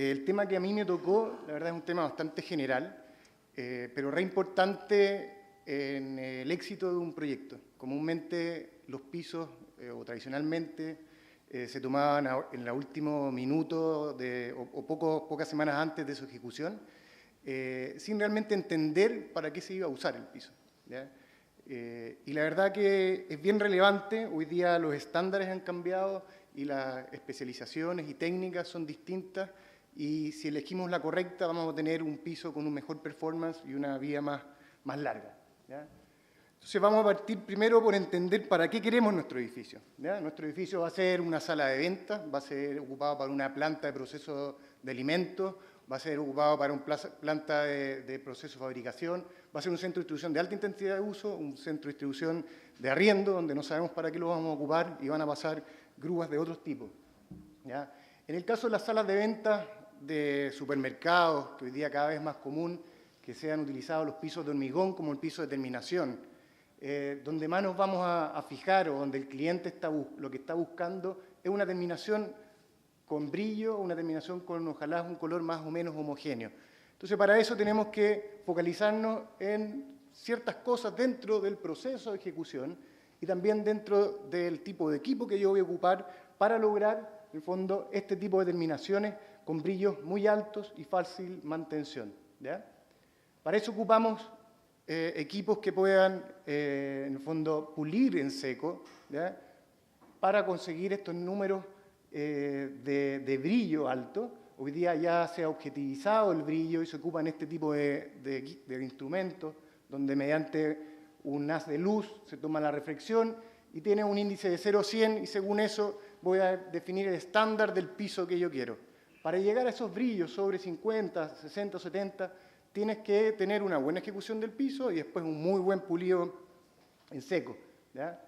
El tema que a mí me tocó, la verdad es un tema bastante general, pero re importante en el éxito de un proyecto. Comúnmente los pisos, o tradicionalmente, se tomaban en el último minuto pocas semanas antes de su ejecución, sin realmente entender para qué se iba a usar el piso, ¿ya? Y la verdad que es bien relevante. Hoy día los estándares han cambiado y las especializaciones y técnicas son distintas, y si elegimos la correcta vamos a tener un piso con un mejor performance y una vida más larga, ¿ya? Entonces vamos a partir primero por entender para qué queremos nuestro edificio, ¿ya? Nuestro edificio va a ser una sala de ventas, va a ser ocupado para una planta de proceso de alimentos, va a ser ocupado para una planta de proceso de fabricación, va a ser un centro de distribución de alta intensidad de uso, un centro de distribución de arriendo, donde no sabemos para qué lo vamos a ocupar y van a pasar grúas de otros tipos, ¿ya? En el caso de las salas de ventas de supermercados, que hoy día cada vez es más común que sean utilizados los pisos de hormigón como el piso de terminación, donde más nos vamos a fijar, o donde el cliente lo que está buscando es una terminación con brillo, una terminación con ojalá un color más o menos homogéneo. Entonces, para eso tenemos que focalizarnos en ciertas cosas dentro del proceso de ejecución y también dentro del tipo de equipo que yo voy a ocupar para lograr, en el fondo, este tipo de terminaciones con brillos muy altos y fácil mantención, ¿ya? Para eso ocupamos equipos que puedan, en el fondo, pulir en seco, ¿ya? Para conseguir estos números de brillo alto. Hoy día ya se ha objetivizado el brillo y se ocupan este tipo de instrumentos, donde mediante un haz de luz se toma la reflexión y tiene un índice de 0 a 100, y según eso voy a definir el estándar del piso que yo quiero. Para llegar a esos brillos sobre 50, 60, 70, tienes que tener una buena ejecución del piso y después un muy buen pulido en seco, ¿ya?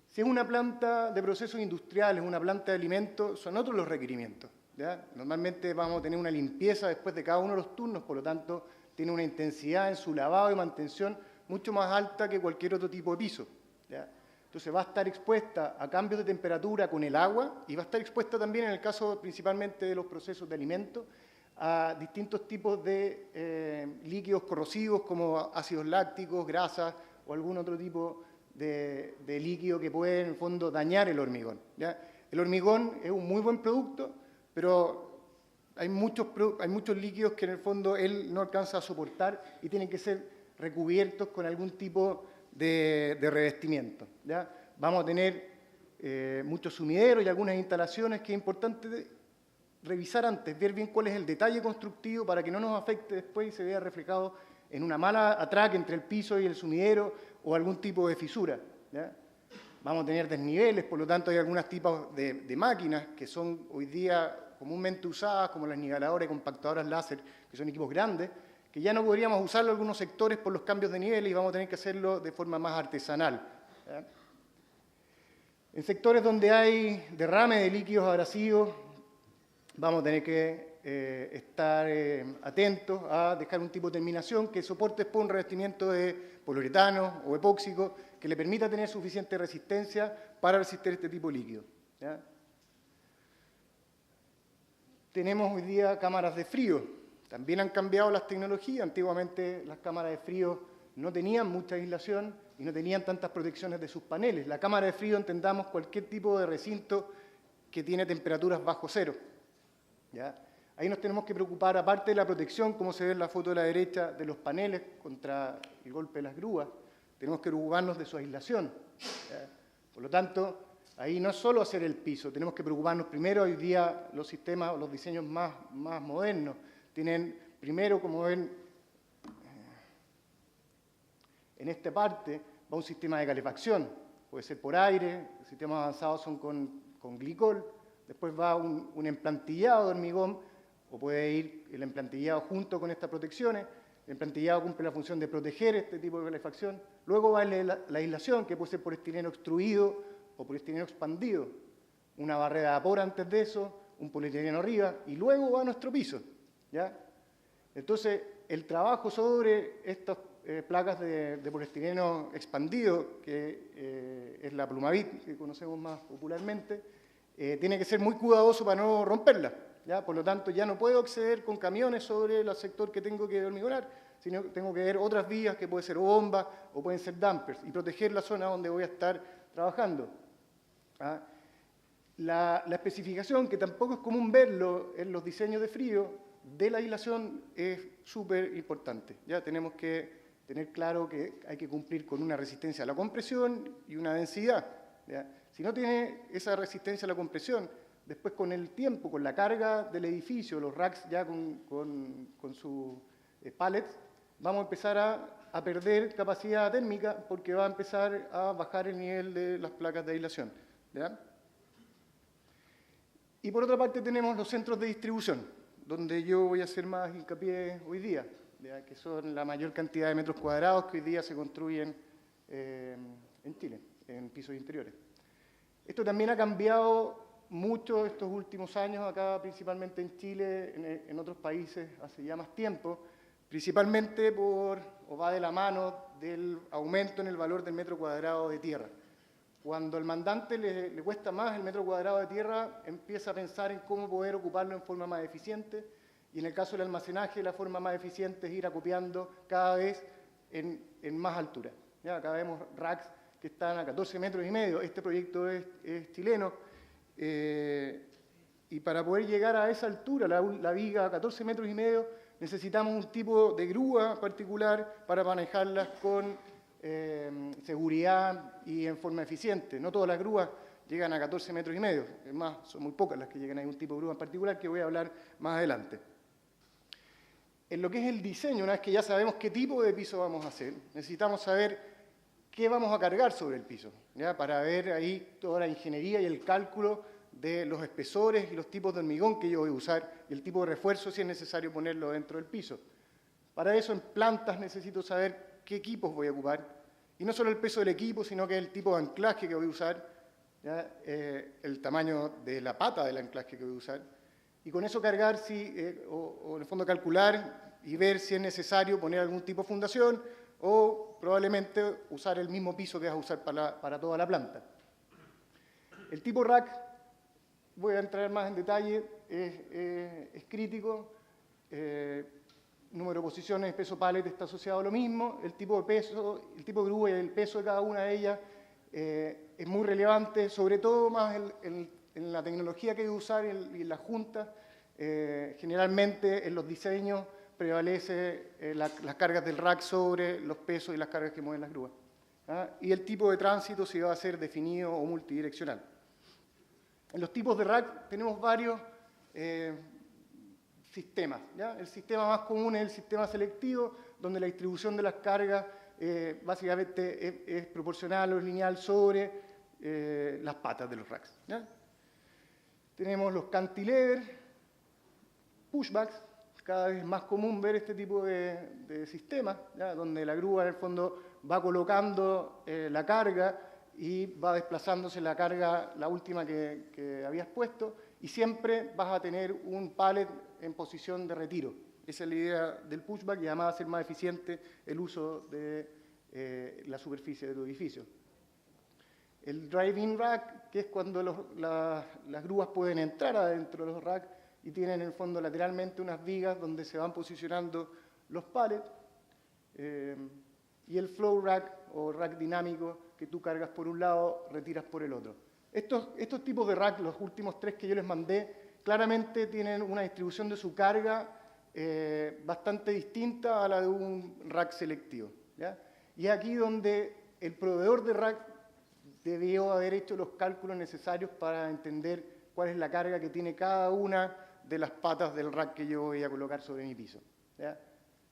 Si es una planta de procesos industriales, una planta de alimentos, son otros los requerimientos, ¿ya? Normalmente vamos a tener una limpieza después de cada uno de los turnos, por lo tanto, tiene una intensidad en su lavado y mantención mucho más alta que cualquier otro tipo de piso, ¿ya? Entonces va a estar expuesta a cambios de temperatura con el agua, y va a estar expuesta también, en el caso principalmente de los procesos de alimentos, a distintos tipos de líquidos corrosivos como ácidos lácticos, grasas o algún otro tipo de líquido que puede, en el fondo, dañar el hormigón, ¿ya? El hormigón es un muy buen producto, pero hay muchos líquidos que, en el fondo, él no alcanza a soportar y tienen que ser recubiertos con algún tipo de revestimiento, ¿ya? Vamos a tener muchos sumideros y algunas instalaciones que es importante revisar antes, ver bien cuál es el detalle constructivo para que no nos afecte después y se vea reflejado en una mala atraque entre el piso y el sumidero o algún tipo de fisura, ¿ya? Vamos a tener desniveles, por lo tanto hay algunos tipos de máquinas que son hoy día comúnmente usadas, como las niveladoras y compactadoras láser, que son equipos grandes, que ya no podríamos usarlo en algunos sectores por los cambios de nivel y vamos a tener que hacerlo de forma más artesanal, ¿ya? En sectores donde hay derrame de líquidos abrasivos, vamos a tener que estar atentos a dejar un tipo de terminación que soporte después un revestimiento de poliuretano o epóxico que le permita tener suficiente resistencia para resistir este tipo de líquido, ¿ya? Tenemos hoy día cámaras de frío. También han cambiado las tecnologías. Antiguamente las cámaras de frío no tenían mucha aislación y no tenían tantas protecciones de sus paneles. La cámara de frío, entendamos, cualquier tipo de recinto que tiene temperaturas bajo cero, ¿ya? Ahí nos tenemos que preocupar, aparte de la protección, como se ve en la foto de la derecha, de los paneles contra el golpe de las grúas, tenemos que preocuparnos de su aislación, ¿ya? Por lo tanto, ahí no es solo hacer el piso, tenemos que preocuparnos primero. Hoy día los sistemas o los diseños más modernos tienen primero, como ven, en esta parte va un sistema de calefacción, puede ser por aire, los sistemas avanzados son con glicol, después va un emplantillado de hormigón, o puede ir el emplantillado junto con estas protecciones. El emplantillado cumple la función de proteger este tipo de calefacción. Luego va la aislación, que puede ser poliestireno extruido o poliestireno expandido. Una barrera de vapor antes de eso, un poliestireno arriba, y luego va nuestro piso, ¿ya? Entonces, el trabajo sobre estas placas de poliestireno expandido, que es la Plumavit, que conocemos más popularmente, tiene que ser muy cuidadoso para no romperla, ¿ya? Por lo tanto, ya no puedo acceder con camiones sobre el sector que tengo que hormigonar, sino que tengo que ver otras vías que pueden ser bombas o pueden ser dumpers y proteger la zona donde voy a estar trabajando. ¿Ah? La especificación, que tampoco es común verlo en los diseños de frío, de la aislación es súper importante. Ya tenemos que tener claro que hay que cumplir con una resistencia a la compresión y una densidad. ¿Ya? Si no tiene esa resistencia a la compresión, después con el tiempo, con la carga del edificio, los racks ya con sus pallets, vamos a empezar a perder capacidad térmica porque va a empezar a bajar el nivel de las placas de aislación. ¿Ya? Y por otra parte tenemos los centros de distribución, donde yo voy a hacer más hincapié hoy día, ¿ya? Que son la mayor cantidad de metros cuadrados que hoy día se construyen en Chile, en pisos interiores. Esto también ha cambiado mucho estos últimos años, acá principalmente en Chile, en otros países hace ya más tiempo, principalmente va de la mano del aumento en el valor del metro cuadrado de tierra. Cuando al mandante le cuesta más el metro cuadrado de tierra, empieza a pensar en cómo poder ocuparlo en forma más eficiente, y en el caso del almacenaje, la forma más eficiente es ir acopiando cada vez en más altura. ¿Ya? Acá vemos racks que están a 14 metros y medio, este proyecto es chileno, y para poder llegar a esa altura, la viga a 14 metros y medio, necesitamos un tipo de grúa particular para manejarlas con seguridad y en forma eficiente. No todas las grúas llegan a 14 metros y medio, es más, son muy pocas las que llegan a un tipo de grúa en particular que voy a hablar más adelante. En lo que es el diseño, una vez que ya sabemos qué tipo de piso vamos a hacer, necesitamos saber qué vamos a cargar sobre el piso, ¿ya? Para ver ahí toda la ingeniería y el cálculo de los espesores y los tipos de hormigón que yo voy a usar y el tipo de refuerzo si es necesario ponerlo dentro del piso. Para eso en plantas necesito saber qué equipos voy a ocupar, y no solo el peso del equipo, sino que el tipo de anclaje que voy a usar, ¿ya? El tamaño de la pata del anclaje que voy a usar, y con eso cargar o en el fondo calcular y ver si es necesario poner algún tipo de fundación o probablemente usar el mismo piso que vas a usar para toda la planta. El tipo rack, voy a entrar más en detalle, es crítico. Número de posiciones, peso pallet está asociado a lo mismo, el tipo de peso, el tipo de grúa y el peso de cada una de ellas es muy relevante, sobre todo más en la tecnología que hay que usar y en las juntas. Generalmente en los diseños prevalece las cargas del rack sobre los pesos y las cargas que mueven las grúas. ¿Ah? Y el tipo de tránsito si va a ser definido o multidireccional. En los tipos de rack tenemos varios sistemas, ¿ya? El sistema más común es el sistema selectivo, donde la distribución de las cargas básicamente es proporcional o lineal sobre las patas de los racks, ¿ya? Tenemos los cantilever, pushbacks, cada vez más común ver este tipo de sistemas, ¿ya? Donde la grúa en el fondo va colocando la carga y va desplazándose la carga, la última que habías puesto, y siempre vas a tener un pallet en posición de retiro. Esa es la idea del pushback y además va a ser más eficiente el uso de la superficie de tu edificio. El drive-in rack, que es cuando las grúas pueden entrar adentro de los racks y tienen en el fondo lateralmente unas vigas donde se van posicionando los pallets. Y el flow rack o rack dinámico, que tú cargas por un lado, retiras por el otro. Estos tipos de rack, los últimos tres que yo les mandé, claramente tienen una distribución de su carga bastante distinta a la de un rack selectivo, ¿ya? Y es aquí donde el proveedor de rack debió haber hecho los cálculos necesarios para entender cuál es la carga que tiene cada una de las patas del rack que yo voy a colocar sobre mi piso, ¿ya?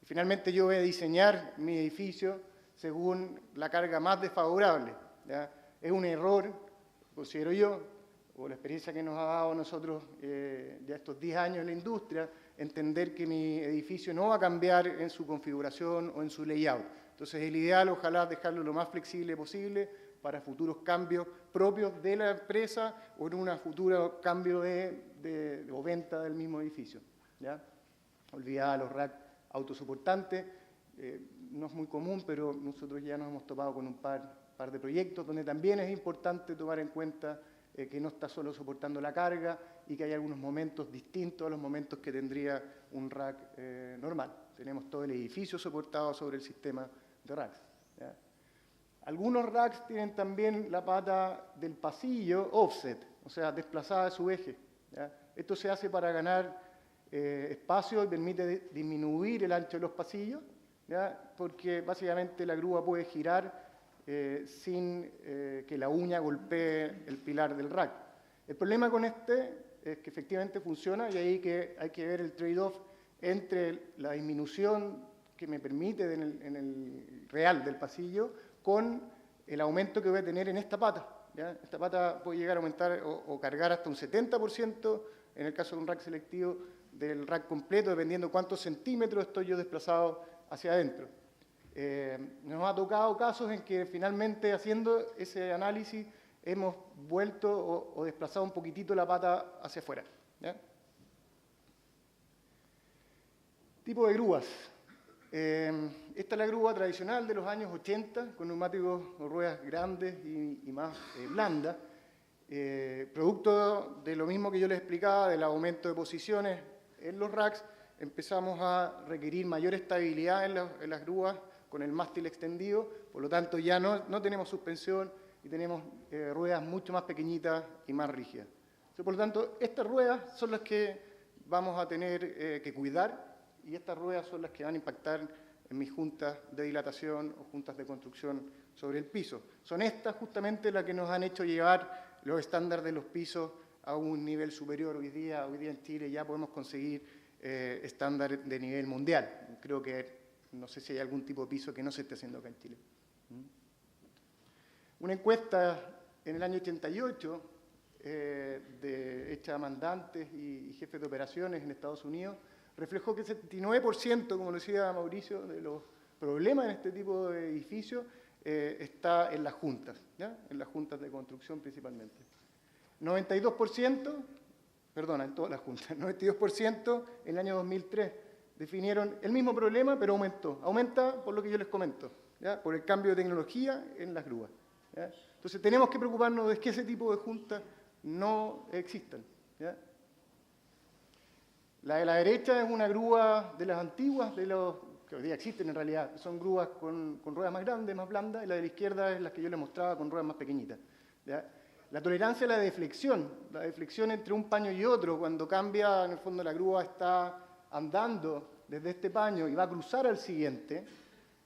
Y finalmente yo voy a diseñar mi edificio según la carga más desfavorable, ¿ya? Es un error, considero yo, o la experiencia que nos ha dado a nosotros ya estos 10 años en la industria, entender que mi edificio no va a cambiar en su configuración o en su layout. Entonces, el ideal, ojalá, dejarlo lo más flexible posible para futuros cambios propios de la empresa o en un futuro cambio o venta del mismo edificio, ¿ya? Olvidar los racks autosoportantes, no es muy común, pero nosotros ya nos hemos topado con un par de proyectos donde también es importante tomar en cuenta que no está solo soportando la carga y que hay algunos momentos distintos a los momentos que tendría un rack normal. Tenemos todo el edificio soportado sobre el sistema de racks, ¿ya? Algunos racks tienen también la pata del pasillo offset, o sea, desplazada de su eje, ¿ya? Esto se hace para ganar espacio y permite disminuir el ancho de los pasillos, ¿ya? Porque básicamente la grúa puede girar sin que la uña golpee el pilar del rack. El problema con este es que efectivamente funciona y ahí que hay que ver el trade-off entre la disminución que me permite en el real del pasillo con el aumento que voy a tener en esta pata, ¿ya? Esta pata puede llegar a aumentar o cargar hasta un 70% en el caso de un rack selectivo del rack completo, dependiendo cuántos centímetros estoy yo desplazado hacia adentro. Nos ha tocado casos en que finalmente haciendo ese análisis hemos vuelto o desplazado un poquitito la pata hacia afuera, ¿ya? Tipo de grúas. Esta es la grúa tradicional de los años 80, con neumáticos o ruedas grandes y más blandas. Producto de lo mismo que yo les explicaba, del aumento de posiciones en los racks, empezamos a requerir mayor estabilidad en las grúas con el mástil extendido, por lo tanto ya no tenemos suspensión y tenemos ruedas mucho más pequeñitas y más rígidas. Entonces, por lo tanto, estas ruedas son las que vamos a tener que cuidar y estas ruedas son las que van a impactar en mis juntas de dilatación o juntas de construcción sobre el piso. Son estas justamente las que nos han hecho llevar los estándares de los pisos a un nivel superior. Hoy día en Chile ya podemos conseguir estándares de nivel mundial. Creo que no sé si hay algún tipo de piso que no se esté haciendo acá en Chile. Una encuesta en el año 88 hecha a mandantes y jefes de operaciones en Estados Unidos reflejó que el 79%, como lo decía Mauricio, de los problemas en este tipo de edificios está en las juntas, ¿ya? En las juntas de construcción principalmente. 92%, perdona, en todas las juntas, 92% en el año 2003 definieron el mismo problema, pero aumentó. Aumenta por lo que yo les comento, ¿ya? Por el cambio de tecnología en las grúas, ¿ya? Entonces tenemos que preocuparnos de que ese tipo de juntas no existan, ¿ya? La de la derecha es una grúa de las antiguas, de los que hoy día existen en realidad. Son grúas con ruedas más grandes, más blandas, y la de la izquierda es la que yo les mostraba con ruedas más pequeñitas, ¿ya? La tolerancia a la deflexión entre un paño y otro, cuando cambia, en el fondo la grúa está andando desde este paño y va a cruzar al siguiente,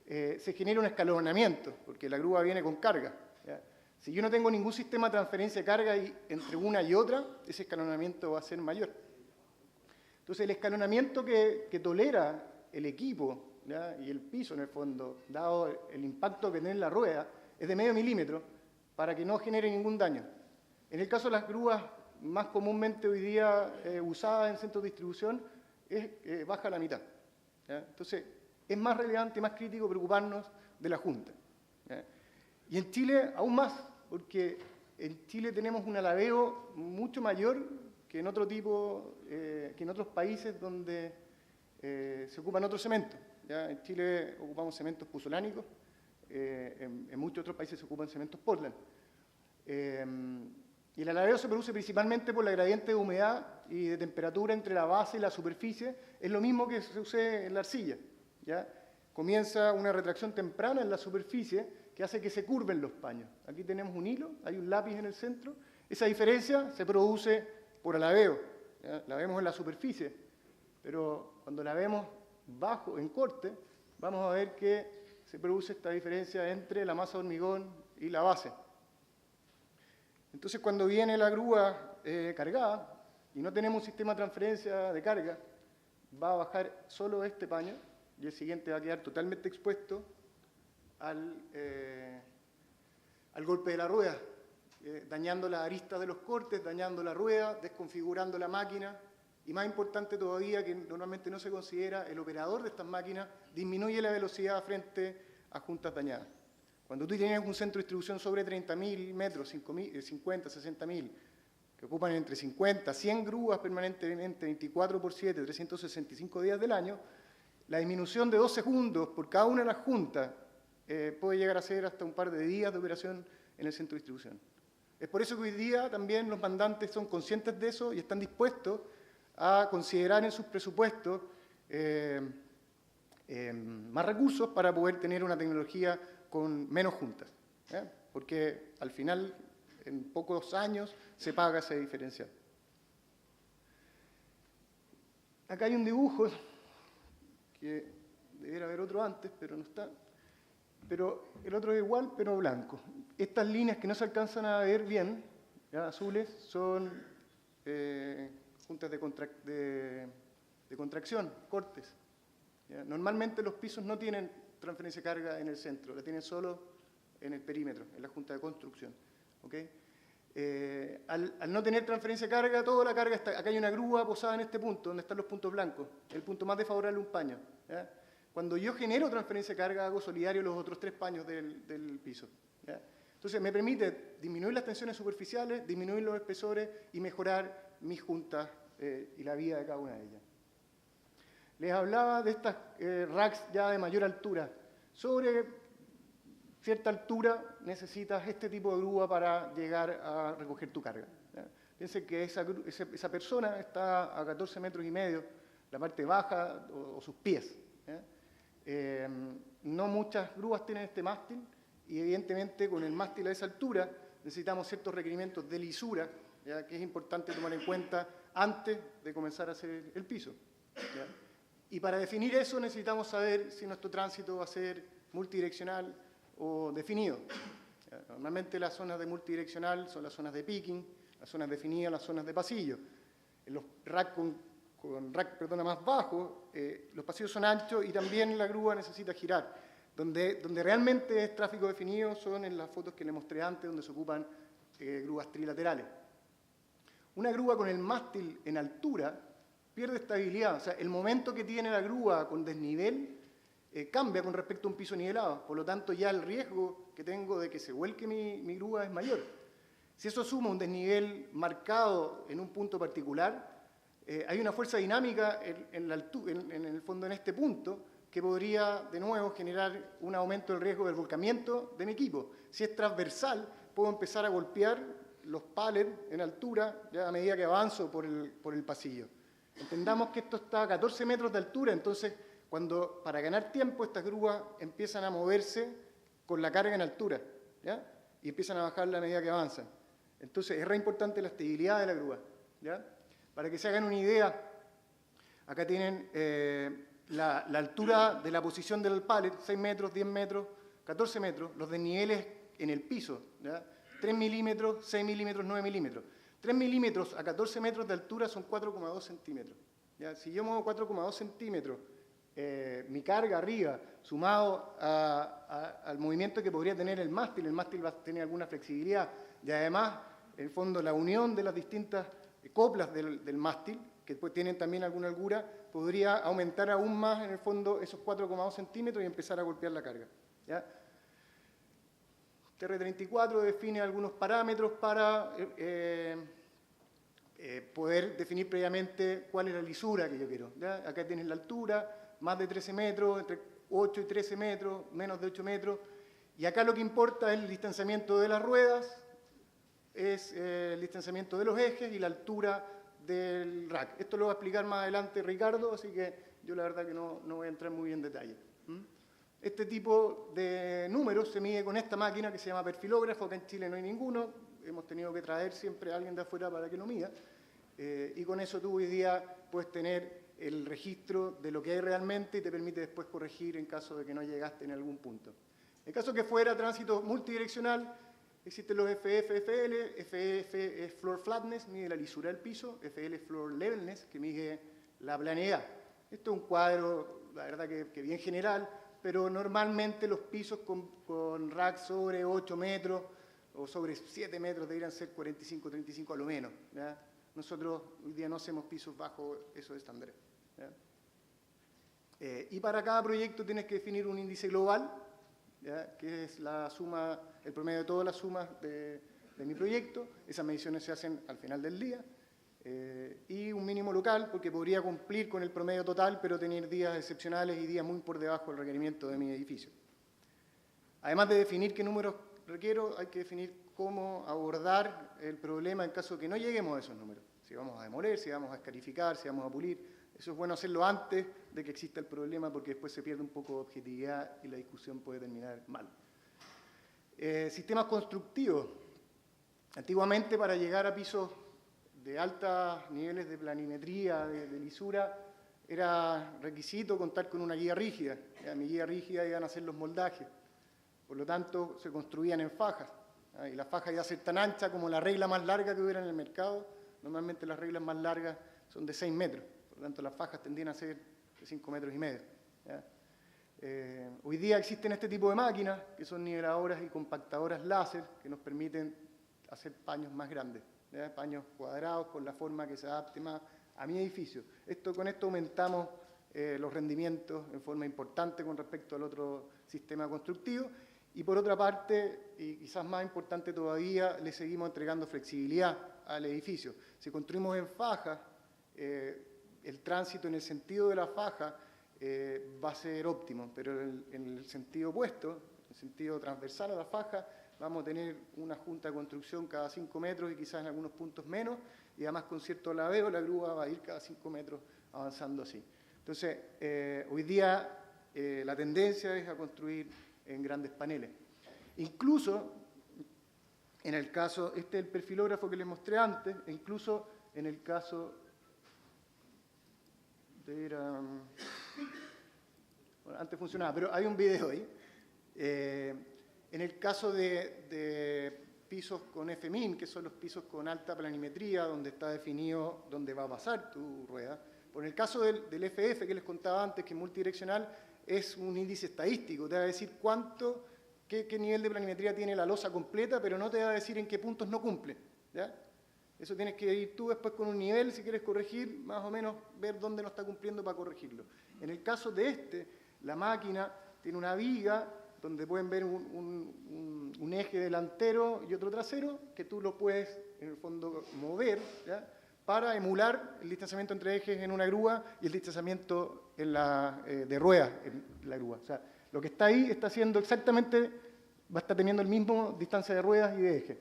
se genera un escalonamiento, porque la grúa viene con carga, ¿ya? Si yo no tengo ningún sistema de transferencia de carga entre una y otra, ese escalonamiento va a ser mayor. Entonces, el escalonamiento que tolera el equipo, ¿ya? Y el piso, en el fondo, dado el impacto que tiene la rueda, es de medio milímetro para que no genere ningún daño. En el caso de las grúas más comúnmente hoy día usadas en centros de distribución, baja a la mitad, ¿ya? Entonces, es más relevante y más crítico preocuparnos de la junta, ¿ya? Y en Chile aún más, porque en Chile tenemos un alabeo mucho mayor que en que en otros países donde se ocupan otros cementos, ¿ya? En Chile ocupamos cementos puzolánicos, en muchos otros países se ocupan cementos Portland. Y el alabeo se produce principalmente por la gradiente de humedad y de temperatura entre la base y la superficie. Es lo mismo que se usa en la arcilla, ¿ya? Comienza una retracción temprana en la superficie que hace que se curven los paños. Aquí tenemos un hilo, hay un lápiz en el centro. Esa diferencia se produce por alabeo, ¿ya? La vemos en la superficie, pero cuando la vemos bajo, en corte, vamos a ver que se produce esta diferencia entre la masa de hormigón y la base. Entonces, cuando viene la grúa cargada y no tenemos un sistema de transferencia de carga, va a bajar solo este paño y el siguiente va a quedar totalmente expuesto al golpe de la rueda, dañando las aristas de los cortes, dañando la rueda, desconfigurando la máquina y, más importante todavía, que normalmente no se considera, el operador de estas máquinas disminuye la velocidad frente a juntas dañadas. Cuando tú tienes un centro de distribución sobre 30.000 metros, 50, 60.000, que ocupan entre 50, 100 grúas permanentemente, 24/7, 365 días del año, la disminución de 2 segundos por cada una de las juntas puede llegar a ser hasta un par de días de operación en el centro de distribución. Es por eso que hoy día también los mandantes son conscientes de eso y están dispuestos a considerar en sus presupuestos más recursos para poder tener una tecnología con menos juntas, porque al final, en pocos años, se paga ese diferencial. Acá hay un dibujo, que debería haber otro antes, pero no está. Pero el otro es igual, pero blanco. Estas líneas que no se alcanzan a ver bien, ¿ya? Azules, son juntas de contracción, cortes. ¿Ya? Normalmente los pisos no tienen transferencia de carga en el centro, la tienen solo en el perímetro, en la junta de construcción. ¿Okay? Al no tener transferencia de carga, toda la carga está. Acá hay una grúa posada en este punto, donde están los puntos blancos, el punto más desfavorable, un paño. ¿Ya? Cuando yo genero transferencia de carga, hago solidario los otros 3 paños del piso. ¿Ya? Entonces, me permite disminuir las tensiones superficiales, disminuir los espesores y mejorar mis juntas y la vida de cada una de ellas. Les hablaba de estas racks ya de mayor altura. Sobre cierta altura necesitas este tipo de grúa para llegar a recoger tu carga. ¿Ya? Piensen que esa persona está a 14 metros y medio, la parte baja o sus pies. ¿Ya? No muchas grúas tienen este mástil y evidentemente con el mástil a esa altura necesitamos ciertos requerimientos de lisura, ¿ya? Que es importante tomar en cuenta antes de comenzar a hacer el piso. ¿Ya? Y para definir eso necesitamos saber si nuestro tránsito va a ser multidireccional o definido. ¿Ya? Normalmente las zonas de multidireccional son las zonas de picking, las zonas definidas, las zonas de pasillo. En los racks con rack más bajo, los pasillos son anchos y también la grúa necesita girar. Donde realmente es tráfico definido son en las fotos que les mostré antes, donde se ocupan grúas trilaterales. Una grúa con el mástil en altura pierde estabilidad. O sea, el momento que tiene la grúa con desnivel cambia con respecto a un piso nivelado. Por lo tanto, ya el riesgo que tengo de que se vuelque mi grúa es mayor. Si eso suma un desnivel marcado en un punto particular, hay una fuerza dinámica en el fondo en este punto que podría de nuevo generar un aumento del riesgo del volcamiento de mi equipo. Si es transversal, puedo empezar a golpear los pallets en altura ya a medida que avanzo por el pasillo. Entendamos que esto está a 14 metros de altura, entonces para ganar tiempo estas grúas empiezan a moverse con la carga en altura, ¿ya? Y empiezan a bajarla a medida que avanzan. Entonces es re importante la estabilidad de la grúa, ¿ya? Para que se hagan una idea, acá tienen la altura de la posición del pallet, 6 metros, 10 metros, 14 metros, los desniveles en el piso, ¿ya? 3 milímetros, 6 milímetros, 9 milímetros. 3 milímetros a 14 metros de altura son 4,2 centímetros. ¿Ya? Si yo muevo 4,2 centímetros, mi carga arriba, sumado al movimiento que podría tener el mástil va a tener alguna flexibilidad. Y además, en el fondo, la unión de las distintas coplas del mástil, que después tienen también alguna holgura, podría aumentar aún más, en el fondo, esos 4,2 centímetros y empezar a golpear la carga. ¿Ya? TR34 define algunos parámetros para poder definir previamente cuál es la lisura que yo quiero. ¿Ya? Acá tienes la altura, más de 13 metros, entre 8 y 13 metros, menos de 8 metros. Y acá lo que importa es el distanciamiento de las ruedas, es el distanciamiento de los ejes y la altura del rack. Esto lo va a explicar más adelante Ricardo, así que yo la verdad que no voy a entrar muy en detalle. Este tipo de números se mide con esta máquina que se llama perfilógrafo. Acá en Chile no hay ninguno, hemos tenido que traer siempre a alguien de afuera para que lo mida. Y con eso tú hoy día puedes tener el registro de lo que hay realmente y te permite después corregir en caso de que no llegaste en algún punto. En caso que fuera tránsito multidireccional, existen los FF, FL. FF es Floor Flatness, mide la lisura del piso. FL es Floor Levelness, que mide la planeidad. Esto es un cuadro, la verdad que bien general, pero normalmente los pisos con racks sobre 8 metros o sobre 7 metros deberían ser 45, 35 a lo menos. ¿Ya? Nosotros hoy día no hacemos pisos bajo esos estándares. Y para cada proyecto tienes que definir un índice global, ¿ya? Que es la suma, el promedio de todas las sumas de mi proyecto. Esas mediciones se hacen al final del día. Y un mínimo local, porque podría cumplir con el promedio total, pero tener días excepcionales y días muy por debajo del requerimiento de mi edificio. Además de definir qué números requiero, hay que definir cómo abordar el problema en caso de que no lleguemos a esos números. Si vamos a demoler, si vamos a escarificar, si vamos a pulir. Eso es bueno hacerlo antes de que exista el problema porque después se pierde un poco de objetividad y la discusión puede terminar mal. Sistemas constructivos. Antiguamente, para llegar a pisos de altos niveles de planimetría, de lisura, era requisito contar con una guía rígida. Mi guía rígida iban a ser los moldajes. Por lo tanto, se construían en fajas. Y la faja iba a ser tan ancha como la regla más larga que hubiera en el mercado. Normalmente las reglas más largas son de 6 metros. Por lo tanto, las fajas tendían a ser de 5,5 metros. Hoy día existen este tipo de máquinas, que son niveladoras y compactadoras láser, que nos permiten hacer paños más grandes. Paños cuadrados con la forma que se adapte más a mi edificio. Con esto aumentamos los rendimientos en forma importante con respecto al otro sistema constructivo. Y por otra parte, y quizás más importante todavía, le seguimos entregando flexibilidad al edificio. Si construimos en faja, el tránsito en el sentido de la faja va a ser óptimo, pero en el sentido opuesto, en el sentido transversal a la faja, vamos a tener una junta de construcción cada 5 metros y quizás en algunos puntos menos, y además con cierto laveo la grúa va a ir cada 5 metros avanzando así. Entonces, hoy día la tendencia es a construir en grandes paneles. Incluso, en el caso, este es el perfilógrafo que les mostré antes, e incluso en el caso de... bueno, antes funcionaba, pero hay un video ahí. En el caso de pisos con FMIN, que son los pisos con alta planimetría, donde está definido dónde va a pasar tu rueda. Por el caso del FF, que les contaba antes, que es multidireccional, es un índice estadístico. Te va a decir qué nivel de planimetría tiene la losa completa, pero no te va a decir en qué puntos no cumple. ¿Ya? Eso tienes que ir tú después con un nivel, si quieres corregir, más o menos ver dónde no está cumpliendo para corregirlo. En el caso de la máquina tiene una viga donde pueden ver un eje delantero y otro trasero, que tú lo puedes, en el fondo, mover, ¿ya? Para emular el distanciamiento entre ejes en una grúa y el distanciamiento de ruedas en la grúa. O sea, lo que está ahí está haciendo exactamente, va a estar teniendo el mismo distancia de ruedas y de eje.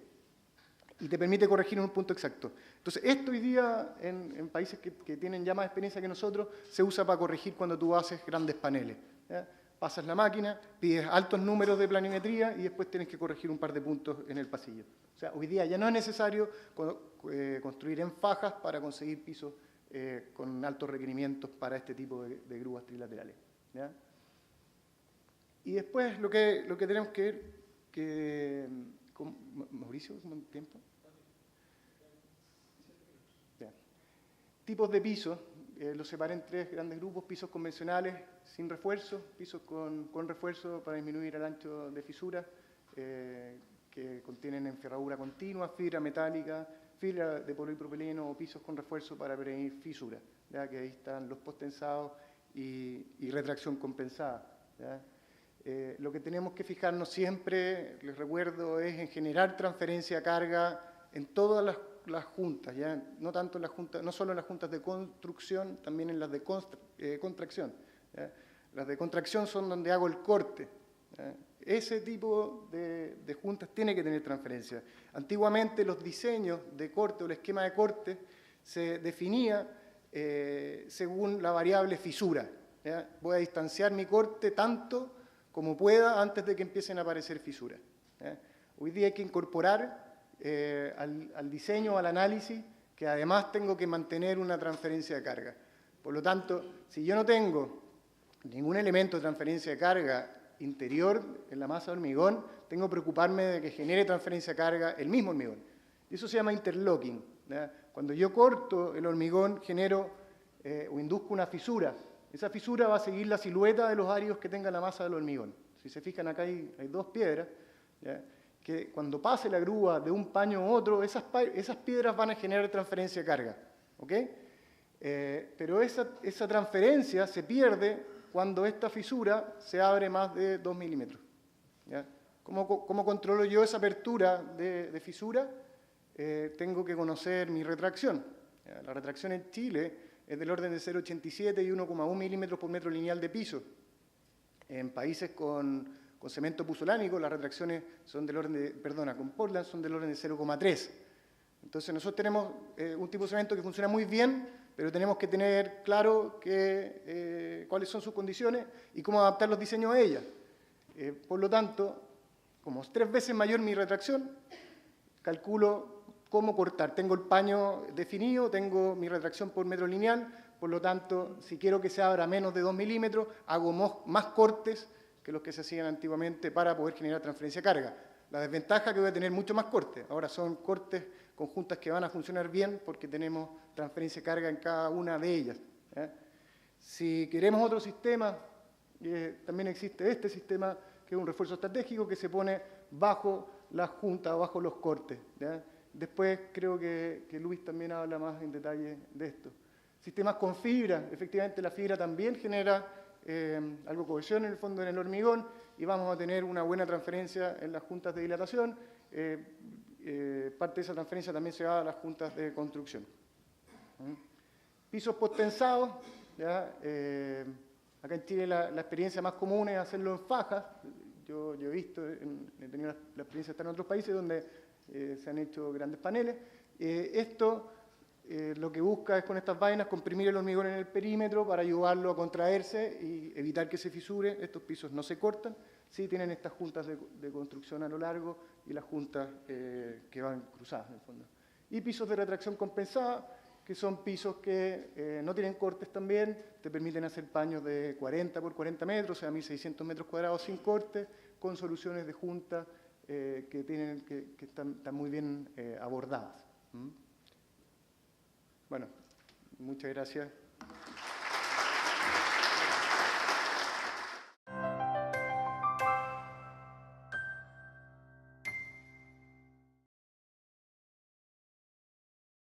Y te permite corregir en un punto exacto. Entonces, esto hoy día, en países que tienen ya más experiencia que nosotros, se usa para corregir cuando tú haces grandes paneles. ¿Ya? Pasas la máquina, pides altos números de planimetría y después tienes que corregir un par de puntos en el pasillo. O sea, hoy día ya no es necesario construir en fajas para conseguir pisos con altos requerimientos para este tipo de grúas trilaterales. ¿Ya? Y después lo que tenemos que ver, Mauricio, ¿cómo tiempo? Bien. Tipos de pisos, los separé en 3 grandes grupos: pisos convencionales sin refuerzo, pisos con refuerzo para disminuir el ancho de fisura, que contienen enferradura continua, fibra metálica, fibra de polipropileno o pisos con refuerzo para prevenir fisuras, ¿ya? Que ahí están los postensados y retracción compensada, ¿ya? Lo que tenemos que fijarnos siempre, les recuerdo, es en generar transferencia de carga en todas las juntas, ¿ya? No tanto en las juntas, no solo en las juntas de construcción, también en las de contracción, ¿ya? Las de contracción son donde hago el corte, ¿ya? Ese tipo de juntas tiene que tener transferencia. Antiguamente los diseños de corte o el esquema de corte se definía según la variable fisura, ¿ya? Voy a distanciar mi corte tanto como pueda antes de que empiecen a aparecer fisuras. Hoy día hay que incorporar al diseño, al análisis, que además tengo que mantener una transferencia de carga. Por lo tanto, si yo no tengo ningún elemento de transferencia de carga interior en la masa de hormigón, tengo que preocuparme de que genere transferencia de carga el mismo hormigón. Y eso se llama interlocking, ¿ya? Cuando yo corto el hormigón, genero o induzco una fisura. Esa fisura va a seguir la silueta de los áridos que tenga la masa del hormigón. Si se fijan, acá hay 2 piedras, ¿ya? Que cuando pase la grúa de un paño a otro, esas piedras van a generar transferencia de carga. ¿Ok? Pero esa transferencia se pierde cuando esta fisura se abre más de 2 milímetros. ¿Ya? ¿Cómo controlo yo esa apertura de fisura? Tengo que conocer mi retracción. ¿Ya? La retracción en Chile es del orden de 0,87 y 1,1 milímetros por metro lineal de piso. En países con Con cemento puzolánico las retracciones son del orden de, con Portland son del orden de 0,3. Entonces nosotros tenemos un tipo de cemento que funciona muy bien, pero tenemos que tener claro cuáles son sus condiciones y cómo adaptar los diseños a ellas. Por lo tanto, como es 3 veces mayor mi retracción, calculo cómo cortar. Tengo el paño definido, tengo mi retracción por metro lineal, por lo tanto, si quiero que se abra menos de 2 milímetros, hago más cortes que los que se hacían antiguamente para poder generar transferencia de carga. La desventaja es que voy a tener mucho más cortes. Ahora son cortes con juntas que van a funcionar bien porque tenemos transferencia de carga en cada una de ellas. Si queremos otro sistema, también existe este sistema que es un refuerzo estratégico que se pone bajo las juntas, bajo los cortes. Después creo que Luis también habla más en detalle de esto. Sistemas con fibra, efectivamente la fibra también genera algo de cohesión en el fondo en el hormigón y vamos a tener una buena transferencia en las juntas de dilatación. Parte de esa transferencia también se va a las juntas de construcción. Pisos posttensados, acá en Chile la experiencia más común es hacerlo en fajas. Yo he visto, he tenido la experiencia de estar en otros países donde se han hecho grandes paneles. Esto lo que busca es con estas vainas comprimir el hormigón en el perímetro para ayudarlo a contraerse y evitar que se fisure. Estos pisos no se cortan, sí tienen estas juntas de construcción a lo largo y las juntas que van cruzadas en el fondo. Y pisos de retracción compensada, que son pisos que no tienen cortes también, te permiten hacer paños de 40 por 40 metros, o sea, 1.600 metros cuadrados sin cortes, con soluciones de junta que están muy bien abordadas. Bueno, muchas gracias.